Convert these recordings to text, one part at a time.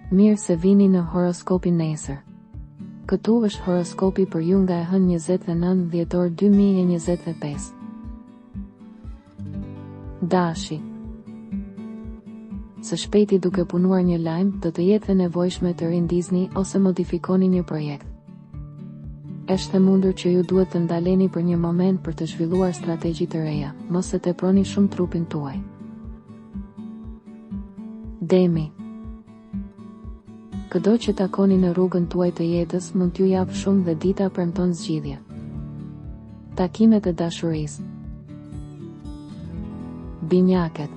Mirë se vini në horoskopin nesër. Këtu është horoskopi për ju nga e hënë 29 dhjetor 2025. Dashi. Së shpejti duke punuar një lajm, do të jetë e nevojshme të rindizni ose modifikoni një projekt. Është e mundur që ju duhet të ndaleni për një moment për të zhvilluar strategji të reja, mos e teproni shumë trupin tuaj. Demi. Këdo që takoni në rrugën tuaj të jetës mund t'ju jap shumë dhe dita premton zgjidhje. Takimet e dashurisë. Binjakët.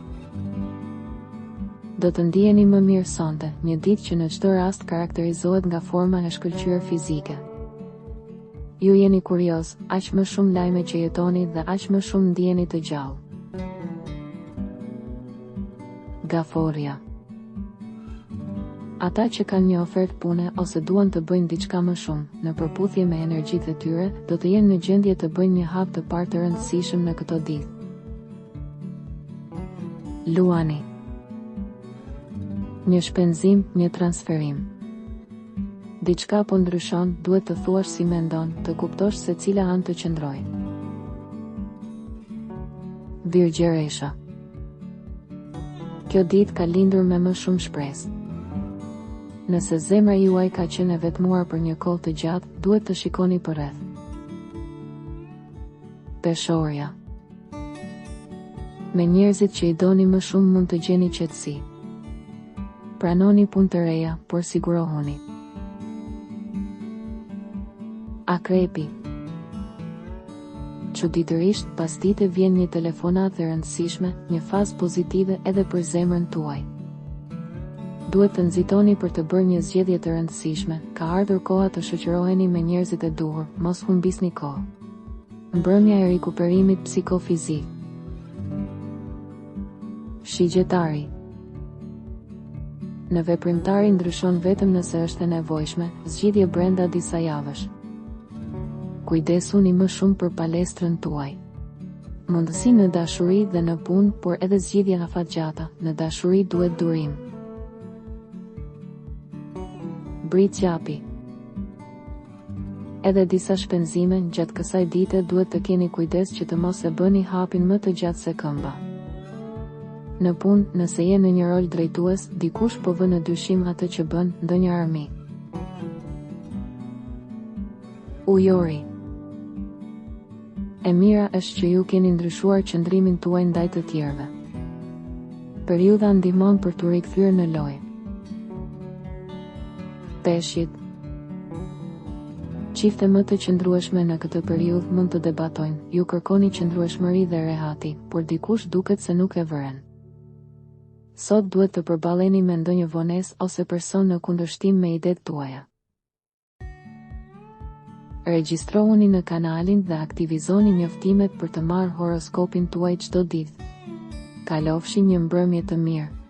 Do të ndiheni më mirë sonte, një ditë që në çdo rast karakterizohet nga forma e shkëlqyer fizike. Ju jeni kurioz, aq më shumë lajme që jetoni dhe aq më shumë ndiheni të gjallë. Gaforja. Ata që kanë një ofertë pune ose duan të bëjnë diçka më shumë, në përputhje me energjitë e tyre, do të jenë në gjendje të bëjnë një hap të parë të rëndësishëm në këto ditë. Luani. Një shpenzim, një transferim. Diçka po ndryshon, duhet të thuash si mendon, të kuptosh se cila anë të qëndroj. Virgjeresha. Kjo ditë ka lindur me më shumë shpresë. Nëse zemra juaj ka qenë e vetmuar për një kohë të gjatë, duhet të shikoni përreth. Peshorja. Me njerëzit që i doni më shumë mund të gjeni qetësi. Pranoni punë të reja, por sigurohuni. Akrepi. Çuditërisht, pas dite vjen një telefonat e rëndësishme, një fazë pozitive edhe për zemrën tuaj. Duhet të nxitoni për të bërë një zgjedhje të rëndësishme, ka ardhur koha të shoqëroheni me njerëzit e duhur, mos humbisni kohë. Mbrëmja e rikuperimit psikofizik. Shigjetari. Në veprimtari ndryshon vetëm nëse është e nevojshme, zgjidhje brenda disa javësh. Kujdesuni më shumë për palestrën tuaj. Mundësi në dashuri dhe në punë, por edhe zgjidhje afatgjata, në dashuri duhet durim. Britsjapi. Edhe disa shpenzime gjatë kësaj dite duhet të keni kujdes që të mos e bëni hapin më të gjatë se këmba. Në punë, nëse je në një rol drejtues, dikush po vë në dyshim atë që bën ndonjë armi. Ujori. E mira është që ju keni ndryshuar qëndrimin tuaj ndaj të tjerëve. Periudha ndihmon për t'u rikthyer në lojë. Peshqit. Çifte më të qëndrueshme në këtë periudhë mund të debatojnë, ju kërkoni qëndrueshmëri dhe rehati, por dikush duket se nuk e vëren. Sot duhet të përballeni me ndonjë vonesë ose person në kundërshtim me idetë tuaja. Regjistrohuni në kanalin dhe aktivizoni njoftimet për të marrë horoskopin tuaj çdo ditë. Kalofshi një mbrëmje të mirë.